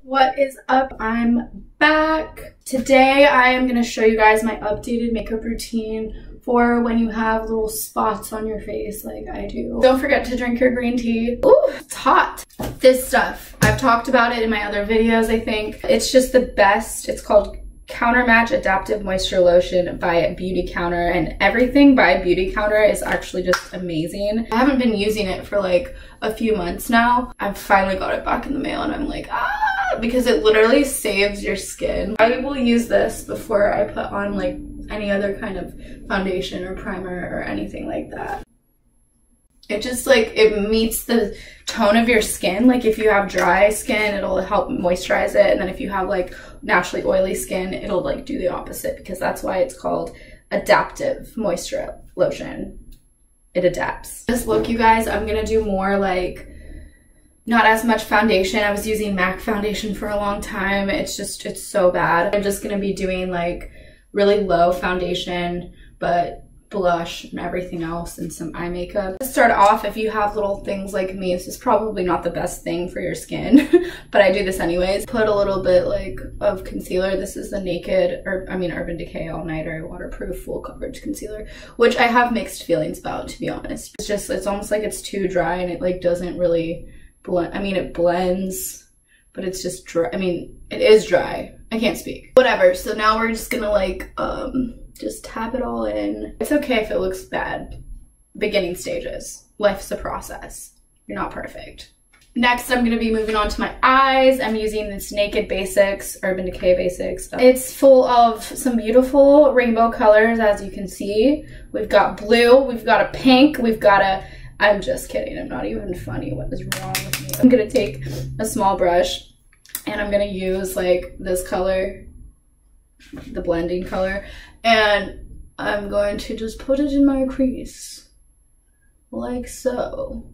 What is up? I'm back. Today I am going to show you guys my updated makeup routine for when you have little spots on your face like I do. Don't forget to drink your green tea. Ooh, it's hot. This stuff, I've talked about it in my other videos, I think. It's just the best. It's called Counter Match Adaptive Moisture Lotion by Beautycounter, and everything by Beautycounter is actually just amazing. I haven't been using it for like a few months now. I finally got it back in the mail and I'm like, because it literally saves your skin. I will use this before I put on like any other kind of foundation or primer or anything like that. It just like, it meets the tone of your skin. Like if you have dry skin, it'll help moisturize it. And then if you have like naturally oily skin, it'll like do the opposite, because that's why it's called Adaptive Moisture Lotion. It adapts. This look, you guys, I'm gonna do more like, not as much foundation. I was using MAC foundation for a long time. It's so bad. I'm just gonna be doing like really low foundation, but blush and everything else and some eye makeup. To start off, if you have little things like me, this is probably not the best thing for your skin, but I do this anyways. Put a little bit like of concealer. This is the Urban Decay All Nighter Waterproof Full Coverage Concealer, which I have mixed feelings about, to be honest. It's almost like it's too dry and it like doesn't really blend. I mean, it blends, but it's just dry. I mean, it is dry. I can't speak. Whatever. So now we're just gonna like, just tap it all in. It's okay if it looks bad. Beginning stages. Life's a process. You're not perfect. Next, I'm gonna be moving on to my eyes. I'm using this Naked Basics, Urban Decay Basics. It's full of some beautiful rainbow colors, as you can see. We've got blue, we've got a pink, we've got a, I'm just kidding, I'm not even funny. What is wrong with me? I'm gonna take a small brush and I'm gonna use like this color, the blending color, and I'm going to just put it in my crease like so.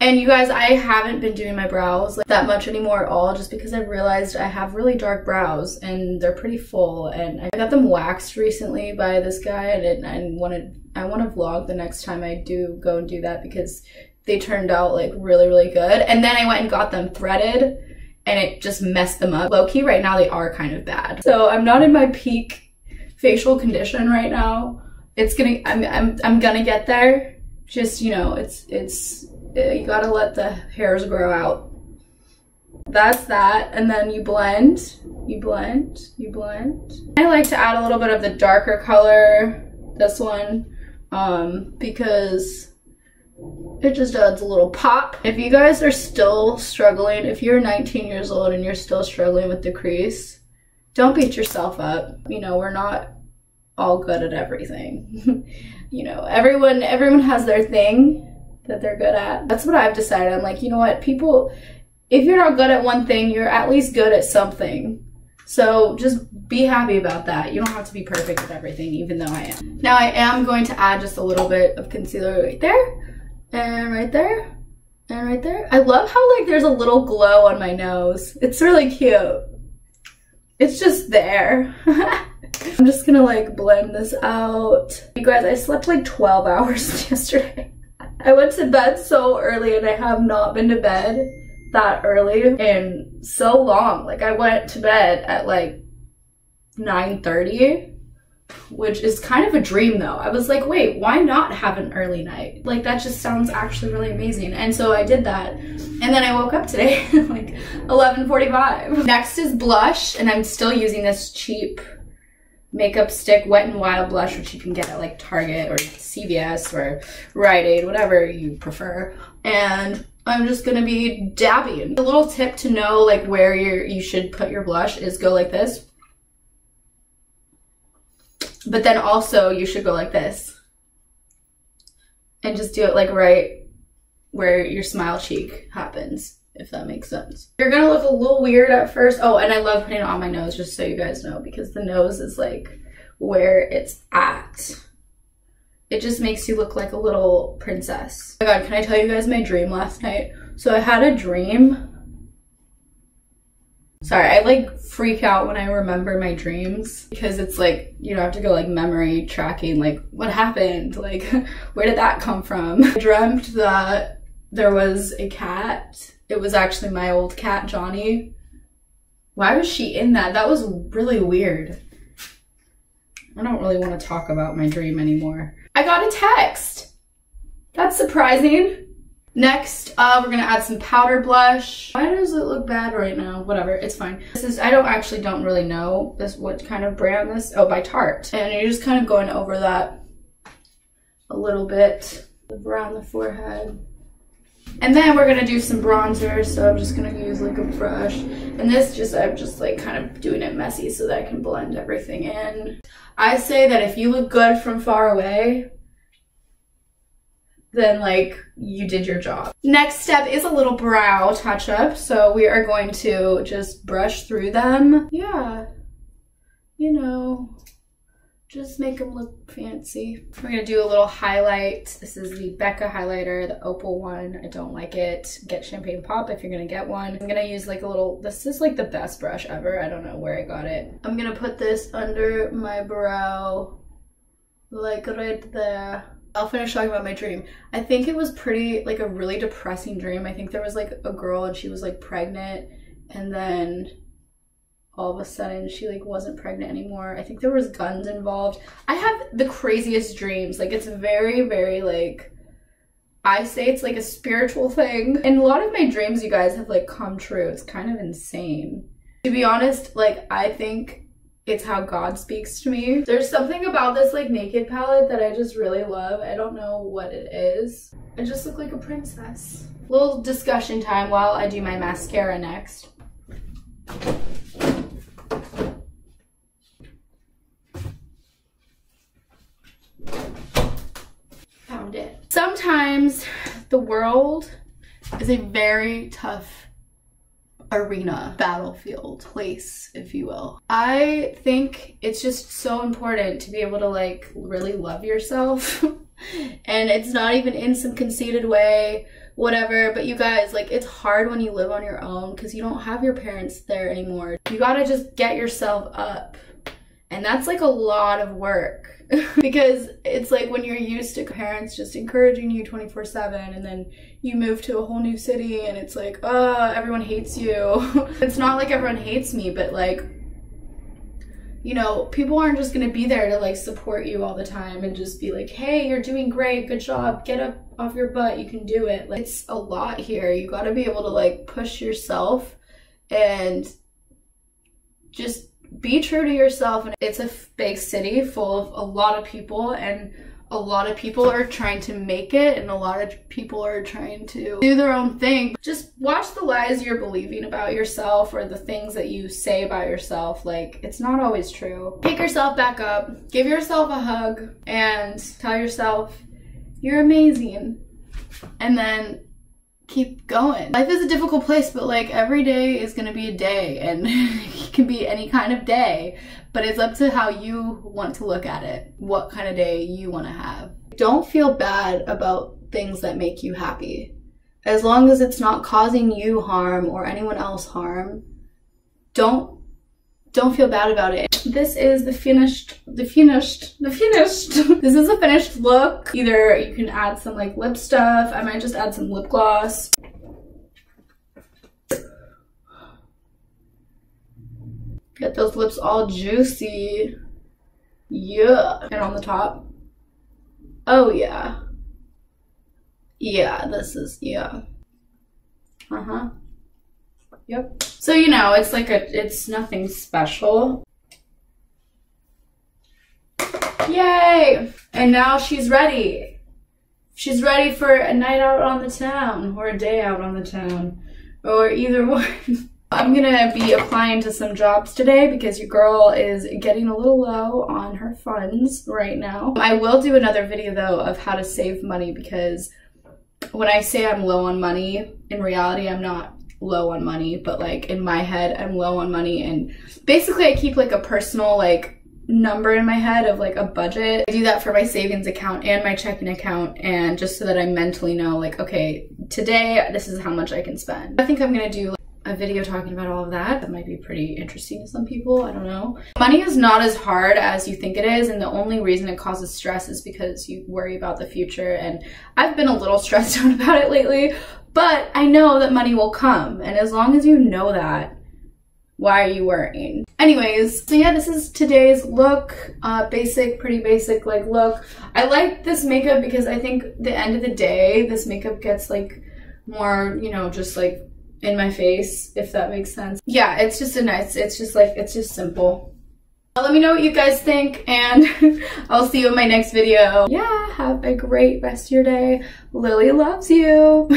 And you guys, I haven't been doing my brows like that much anymore at all, just because I've realized I have really dark brows and they're pretty full, and I got them waxed recently by this guy, and I want to vlog the next time I do go and do that, because they turned out like really good. And then I went and got them threaded and it just messed them up. Low-key right now they are kind of bad. So I'm not in my peak facial condition right now. I'm gonna get there. Just, you know, you gotta let the hairs grow out. That's that. And then you blend, you blend, you blend. I like to add a little bit of the darker color, this one, because it just adds a little pop. If you guys are still struggling, if you're 19 years old and you're still struggling with the crease, don't beat yourself up. You know, we're not all good at everything. You know, everyone has their thing that they're good at. That's what I've decided. I'm like, you know what, people, if you're not good at one thing, you're at least good at something. So just be happy about that. You don't have to be perfect at everything, even though I am. Now I am going to add just a little bit of concealer right there, and right there, and right there. I love how like there's a little glow on my nose. It's really cute. It's just there. I'm just gonna like blend this out. You guys, I slept like 12 hours yesterday. I went to bed so early and I have not been to bed that early in so long. Like I went to bed at like 9:30, which is kind of a dream though. I was like, wait, why not have an early night? Like that just sounds actually really amazing. And so I did that. And then I woke up today at like 11:45. Next is blush, and I'm still using this cheap makeup stick Wet n Wild blush, which you can get at like Target or CVS or Rite Aid, whatever you prefer. And I'm just gonna be dabbing. A little tip to know like where you should put your blush is go like this. But then also you should go like this. And just do it like right where your smile cheek happens, if that makes sense. You're gonna look a little weird at first. Oh, and I love putting it on my nose, just so you guys know, because the nose is like where it's at. It just makes you look like a little princess. Oh my god, can I tell you guys my dream last night? So I had a dream. Sorry, I like freak out when I remember my dreams, because it's like, you know, I have to go like memory tracking, like what happened? Like, where did that come from? I dreamt that there was a cat. It was actually my old cat, Johnny. Why was she in that? That was really weird. I don't really want to talk about my dream anymore. I got a text. That's surprising. Next, we're gonna add some powder blush. Why does it look bad right now? Whatever, it's fine. This is, I don't really know what kind of brand this, oh, by Tarte. And you're just kind of going over that a little bit around the forehead. And then we're gonna do some bronzer, so I'm just gonna use like a brush. And this I'm just like kind of doing it messy so that I can blend everything in. I say that if you look good from far away, then like you did your job. Next step is a little brow touch up. So we are going to just brush through them. Yeah, you know, just make them look fancy. We're gonna do a little highlight. This is the Becca highlighter, the Opal one. I don't like it. Get Champagne Pop if you're gonna get one. I'm gonna use like a little, this is like the best brush ever. I don't know where I got it. I'm gonna put this under my brow, like right there. I'll finish talking about my dream. I think it was pretty, like a really depressing dream. I think there was like a girl and she was like pregnant, and then all of a sudden she like wasn't pregnant anymore. I think there was guns involved. I have the craziest dreams. Like it's very, very like, I say it's like a spiritual thing. And a lot of my dreams, you guys, have like come true. It's kind of insane. To be honest, like I think it's how God speaks to me. There's something about this like Naked palette that I just really love. I don't know what it is. I just look like a princess. Little discussion time while I do my mascara next. Found it. Sometimes the world is a very tough arena, battlefield, place, if you will. I think it's just so important to be able to like really love yourself. And it's not even in some conceited way, whatever, but you guys, like it's hard when you live on your own because you don't have your parents there anymore. You gotta just get yourself up, and that's like a lot of work. Because it's like when you're used to parents just encouraging you 24/7, and then you move to a whole new city and it's like, oh, everyone hates you. It's not like everyone hates me, but like, you know, people aren't just gonna be there to like support you all the time and just be like, hey, you're doing great, good job, get up off your butt, you can do it. Like, it's a lot here. You gotta be able to like push yourself and just be true to yourself. And it's a big city full of a lot of people, and a lot of people are trying to make it, and a lot of people are trying to do their own thing. Just watch the lies you're believing about yourself, or the things that you say about yourself. Like, it's not always true. Pick yourself back up, give yourself a hug, and tell yourself you're amazing, and then keep going. Life is a difficult place, but like every day is gonna be a day, and it can be any kind of day, but it's up to how you want to look at it, what kind of day you want to have. Don't feel bad about things that make you happy. As long as it's not causing you harm or anyone else harm, don't feel bad about it. This is the finished. This is a finished look. Either you can add some like lip stuff. I might just add some lip gloss. Get those lips all juicy. Yeah. And on the top. Oh yeah. Yeah, this is, yeah. Uh-huh. Yep. So, you know, it's like it's nothing special. Yay! And now she's ready. She's ready for a night out on the town, or a day out on the town, or either one. I'm gonna be applying to some jobs today because your girl is getting a little low on her funds right now. I will do another video though of how to save money, because when I say I'm low on money, in reality I'm not low on money, but like in my head I'm low on money. And basically I keep like a personal like number in my head of like a budget. I do that for my savings account and my checking account, and just so that I mentally know like, okay, today this is how much I can spend. I think I'm gonna do a video talking about all of that. That might be pretty interesting to some people, I don't know. Money is not as hard as you think it is, and the only reason it causes stress is because you worry about the future, and I've been a little stressed out about it lately, but I know that money will come, and as long as you know that, why are you worrying? Anyways, so yeah, this is today's look. Basic, pretty basic like look. I like this makeup because I think the end of the day, this makeup gets like more, you know, just like in my face, if that makes sense. Yeah, it's just a nice, it's just simple. Let me know what you guys think, and I'll see you in my next video. Yeah, have a great rest of your day. Lily loves you.